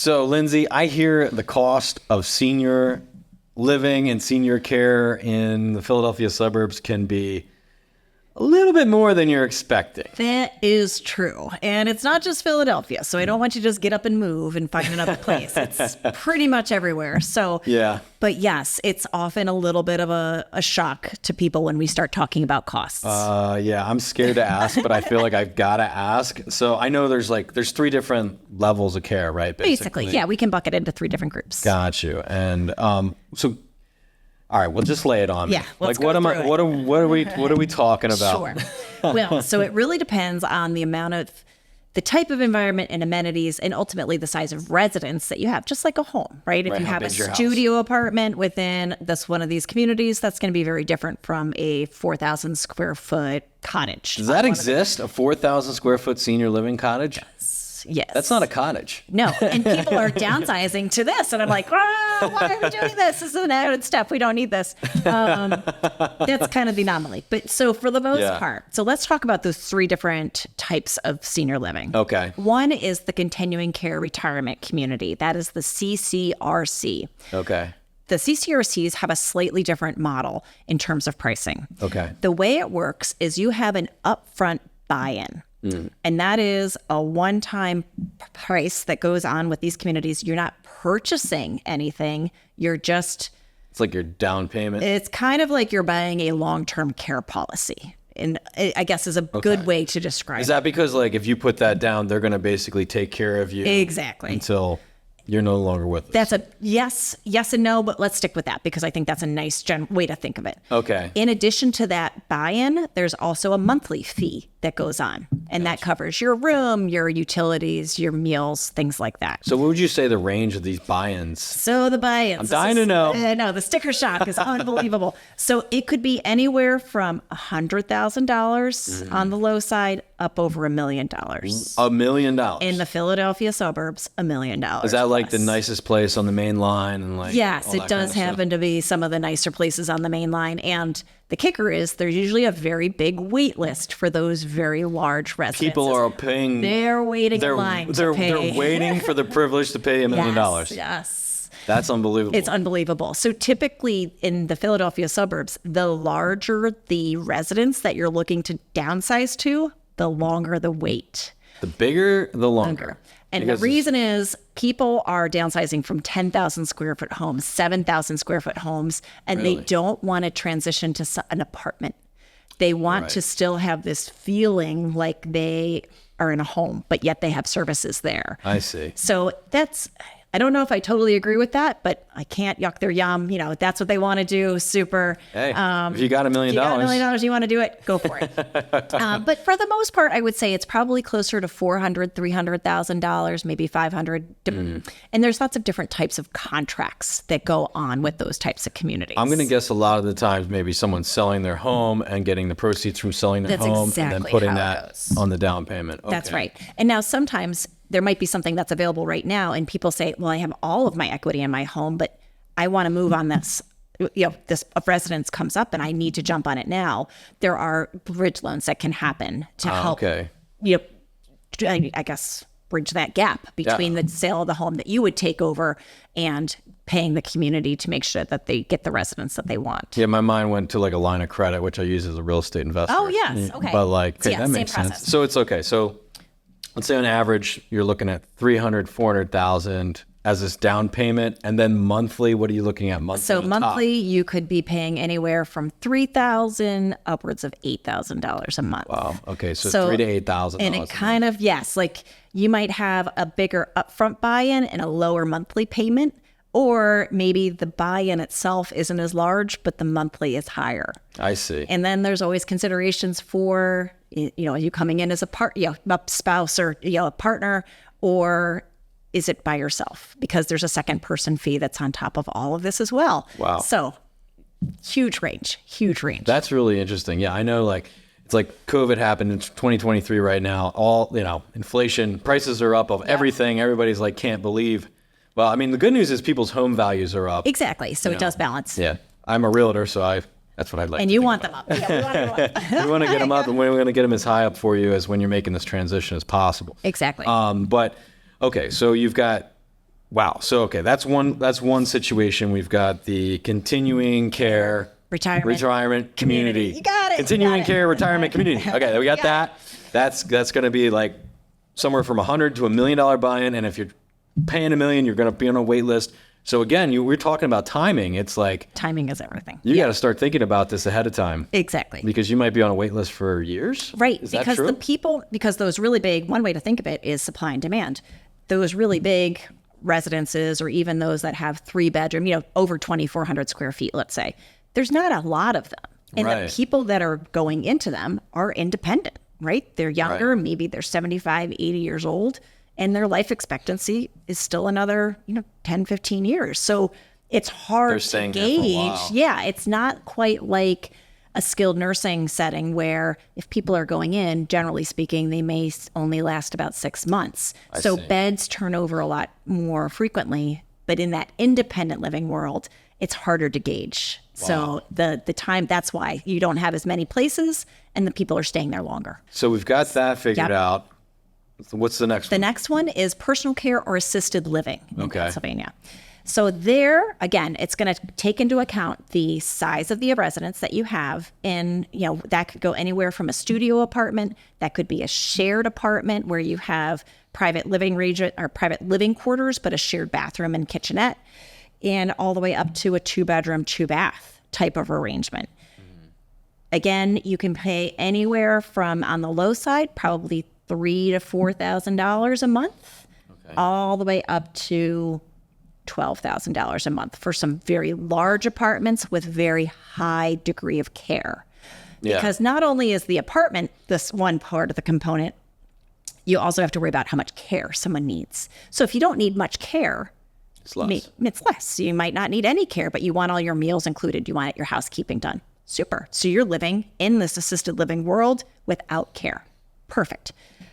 So, Lindsey, I hear the cost of senior living and senior care in the Philadelphia suburbs can be a little bit more than you're expecting. That is true. And it's not just Philadelphia. So I don't want you to just get up and move and find another place. It's pretty much everywhere. So, Yeah. But yes, it's often a little bit of a shock to people when we start talking about costs. Yeah, I'm scared to ask, but I feel like I've got to ask. So I know there's 3 different levels of care, right? Basically, yeah, we can bucket into 3 different groups. Got you. And so, all right, well, just lay it on me. Yeah, let's like, go what are we talking about? Sure. Well, so it really depends on the type of environment and amenities, and ultimately the size of residence that you have, just like a home, right? If Right, you how have a big's your house? studio apartment within one of these communities, that's going to be very different from a 4,000 square foot cottage. Does that exist? A 4,000 square foot senior living cottage? Yes. That's not a cottage. No, and people are downsizing to this, and I'm like, why are we doing this? This is an added step. We don't need this. That's kind of the anomaly. But so for the most part, so let's talk about those 3 different types of senior living. Okay. One is the continuing care retirement community. That is the CCRC. Okay. The CCRCs have a slightly different model in terms of pricing. Okay. The way it works is you have an upfront buy-in. And that is a one-time price that goes on with these communities. You're not purchasing anything. You're just... It's like your down payment. It's kind of like you're buying a long-term care policy. And I guess is a good way to describe it. Is that because, like, if you put that down, they're going to basically take care of you Exactly. until you're no longer with us? That's a yes and no, but let's stick with that because I think that's a nice way to think of it. Okay. In addition to that buy-in, there's also a monthly fee that goes on, and that covers your room, your utilities, your meals, things like that. So what would you say the range of these buy-ins? So the buy-ins. I'm dying to know. No, the sticker shock is unbelievable. So it could be anywhere from $100,000 on the low side up over $1 million. $1 million. In the Philadelphia suburbs, $1 million. Is that like the nicest place on the main line and like? Yes, all it that does kind of happen to be some of the nicer places on the main line. And the kicker is there's usually a very big wait list for those very large residences. People are paying. They're waiting in line to pay. They're waiting for the privilege to pay $1 million. Yes. That's unbelievable. It's unbelievable. So typically in the Philadelphia suburbs, the larger the residence that you're looking to downsize to, the longer the wait. The bigger, the longer. And Because the reason is people are downsizing from 10,000 square foot homes, 7,000 square foot homes, and they don't want to transition to an apartment. They want to still have this feeling like they are in a home, but yet they have services there. I see. So I don't know if I totally agree with that, but I can't yuck their yum. You know, if that's what they want to do, super. Hey, if you got $1 million. You got $1 million, you want to do it, go for it. But for the most part, I would say it's probably closer to $400,000, $300,000, maybe $500,000. And there's lots of different types of contracts that go on with those types of communities. I'm going to guess a lot of the times maybe someone's selling their home and getting the proceeds from selling their That's home exactly and then putting how it that goes. on the down payment. Okay. That's right. And now sometimes there might be something that's available right now and people say, well, I have all of my equity in my home, but I want to move on this. You know, this residence comes up and I need to jump on it now. There are bridge loans that can happen to help, you know, I guess, bridge that gap between the sale of the home that you would take over and paying the community to make sure that they get the residence that they want. Yeah, my mind went to like a line of credit, which I use as a real estate investor. Oh, yes. Okay. But like, So, okay, that same makes sense. process. So it's okay. So let's say on average, you're looking at $300,000, $400,000 as this down payment. And then monthly, what are you looking at monthly? So on top? monthly, you could be paying anywhere from $3,000 upwards of $8,000 a month. Wow. Okay. So $3,000 to $8,000. And it kind of, yes, like you might have a bigger upfront buy-in and a lower monthly payment, or maybe the buy-in itself isn't as large, but the monthly is higher. I see. And then there's always considerations for, you know, are you coming in as a a spouse or, you know, a partner, or is it by yourself? Because there's a second person fee that's on top of all of this as well. Wow. So huge range. That's really interesting. Yeah, I know, like, it's like COVID happened in 2023 right now. All, you know, inflation, prices are up of everything. Everybody's like, can't believe. Well, I mean, the good news is people's home values are up. Exactly. So it does balance. Yeah. I'm a realtor, so that's what I'd like And to you think want about. them up. Yeah, we want them up. We want to get them up, and we're going to get them as high up for you as when you're making this transition as possible. Exactly. But, okay, so you've got Wow. So, okay, that's one situation. We've got the continuing care retirement community. You got it. Continuing care retirement community. Okay, we got that. That's going to be like somewhere from $100,000 to $1 million buy-in. And if you're paying $1 million, you're going to be on a wait list. So again, we're talking about timing. It's like timing is everything. You got to start thinking about this ahead of time. Exactly. Because you might be on a wait list for years. Right. Is that true? Because those really big, one way to think of it is supply and demand. Those really big residences, or even those that have 3-bedroom, over 2,400 square feet, let's say, there's not a lot of them. And the people that are going into them are independent, right? They're younger, maybe they're 75, 80 years old. And their life expectancy is still another, 10, 15 years. So it's hard to gauge. Yeah, it's not quite like a skilled nursing setting where if people are going in, generally speaking, they may only last about 6 months. So beds turn over a lot more frequently. But in that independent living world, it's harder to gauge. Wow. So the time, that's why you don't have as many places and the people are staying there longer. So we've got that figured out. What's the next one? The next one is personal care or assisted living in Pennsylvania. So there, again, it's going to take into account the size of the residence that you have. And, that could go anywhere from a studio apartment. That could be a shared apartment where you have private living region or private living quarters, but a shared bathroom and kitchenette, and all the way up to a 2-bedroom, 2-bath type of arrangement. Again, you can pay anywhere from, on the low side, probably $3,000 to $4,000 a month, all the way up to $12,000 a month for some very large apartments with very high degree of care. Because not only is the apartment this one part of the component, you also have to worry about how much care someone needs. So if you don't need much care, it's less. It's less. You might not need any care, but you want all your meals included. You want your housekeeping done. Super. So you're living in this assisted living world without care. Perfect.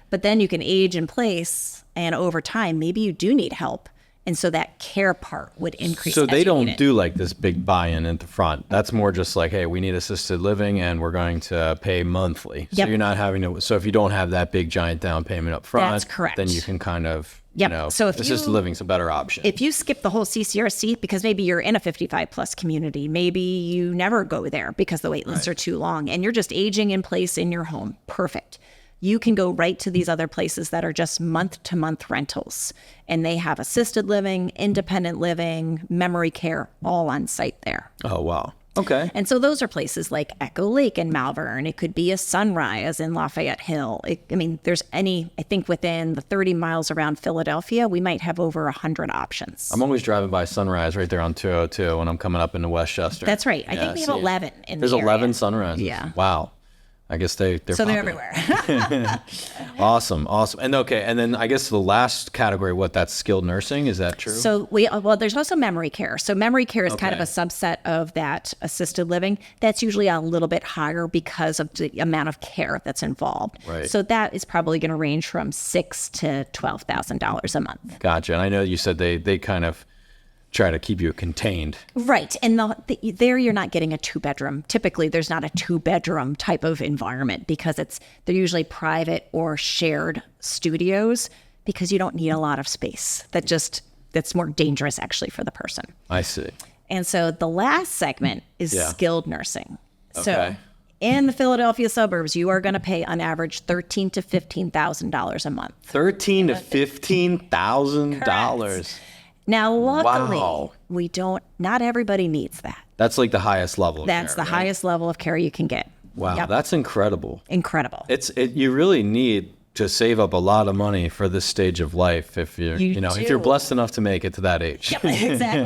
But then you can age in place, and over time, maybe you do need help. And so that care part would increase. So they don't do like this big buy-in at the front. That's more just like, hey, we need assisted living and we're going to pay monthly. So you're not having to, so if you don't have that big giant down payment up front, that's correct. Then you can kind of, so if assisted living's a better option. If you skip the whole CCRC, because maybe you're in a 55 plus community, maybe you never go there because the wait lists are too long and you're just aging in place in your home. Perfect. You can go right to these other places that are just month-to-month rentals. And they have assisted living, independent living, memory care, all on site there. Oh, wow. Okay. And so those are places like Echo Lake in Malvern. It could be a Sunrise in Lafayette Hill. There's I think within the 30 miles around Philadelphia, we might have over 100 options. I'm always driving by Sunrise right there on 202 when I'm coming up into Westchester. That's right. I think we have 11 in There's the area. 11 Sunrises. Yeah. Wow. I guess they're popular. Everywhere. Awesome. And then I guess the last category, that's skilled nursing, is that true? So there's also memory care. So memory care is kind of a subset of that assisted living. That's usually a little bit higher because of the amount of care that's involved. Right. So that is probably going to range from $6,000 to $12,000 a month. Gotcha. And I know you said they kind of try to keep you contained. Right. And there you're not getting a 2-bedroom. Typically, there's not a 2-bedroom type of environment because they're usually private or shared studios because you don't need a lot of space. That's more dangerous actually for the person. I see. And so the last segment is skilled nursing. Okay. So in the Philadelphia suburbs, you are going to pay on average $13,000 to $15,000 a month. $13,000 to $15,000. Now, luckily, not everybody needs that. That's like the highest level of care. That's the highest level of care you can get. Wow, that's incredible. Incredible. You really need to save up a lot of money for this stage of life if if you're blessed enough to make it to that age. Yeah,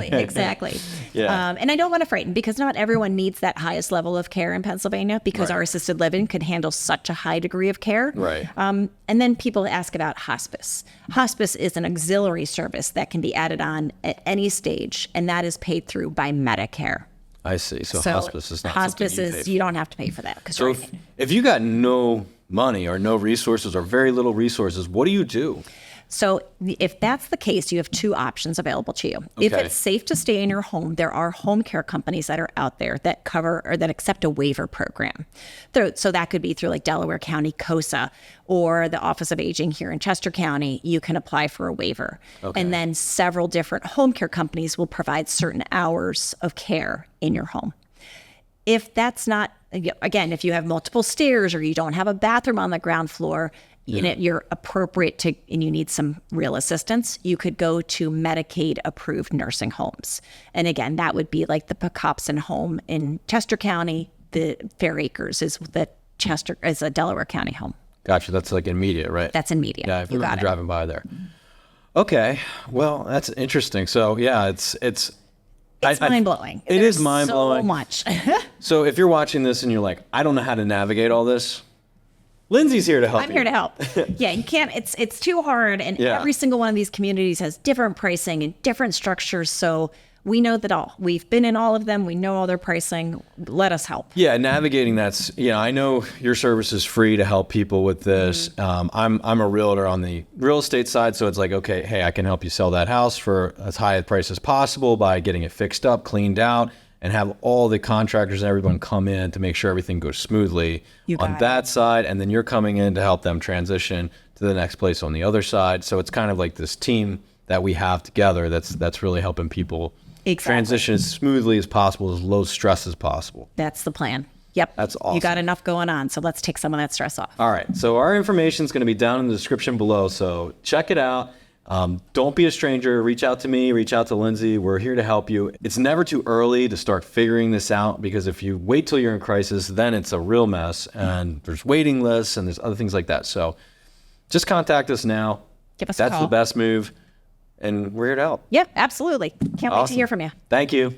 exactly. Yeah. And I don't want to frighten because not everyone needs that highest level of care in Pennsylvania because our assisted living could handle such a high degree of care. Right. And then people ask about hospice. Hospice is an auxiliary service that can be added on at any stage, and that is paid through by Medicare. I see. So hospice is not you don't have to pay for that. So if you got no money or no resources or very little resources, what do you do? So if that's the case, you have two options available to you. If Okay. it's safe to stay in your home, there are home care companies that are out there that cover or that accept a waiver program. So that could be through like Delaware County COSA or the Office of Aging here in Chester County. You can apply for a waiver. Okay. And then several different home care companies will provide certain hours of care in your home. If that's not, again, if you have multiple stairs or you don't have a bathroom on the ground floor, and you're appropriate to, and you need some real assistance, you could go to Medicaid approved nursing homes. And again, that would be like the Pocopson home in Chester County. The Fair Acres is a Delaware County home. Gotcha. That's like in Media, right? That's in Media. Yeah, I've You been got it. driving by there. Okay. Well, that's interesting. So yeah, it's Mind blowing. It is mind-blowing. So much. So if you're watching this and you're like, I don't know how to navigate all this, Lindsay's here to help. I'm here to help. Yeah, you can't. It's too hard, and Yeah. every single one of these communities has different pricing and different structures. So we know that all. We've been in all of them. We know all their pricing. Let us help. Yeah, navigating that's, I know your service is free to help people with this. I'm a realtor on the real estate side, so it's like, okay, hey, I can help you sell that house for as high a price as possible by getting it fixed up, cleaned out, and have all the contractors and everyone come in to make sure everything goes smoothly You got on it. that side, and then you're coming in to help them transition to the next place on the other side. So it's kind of like this team that we have together that's really helping people Exactly. transition as smoothly as possible, as low stress as possible. That's the plan. Yep. That's awesome. You got enough going on, so let's take some of that stress off. All right. So our information is going to be down in the description below. So check it out. Don't be a stranger. Reach out to me. Reach out to Lindsay. We're here to help you. It's never too early to start figuring this out, because if you wait till you're in crisis, then it's a real mess, and there's waiting lists and there's other things like that. So just contact us now. Give us a That's call. the best move, and we're here to help. Yep, absolutely. Can't wait to Awesome. hear from you. Thank you.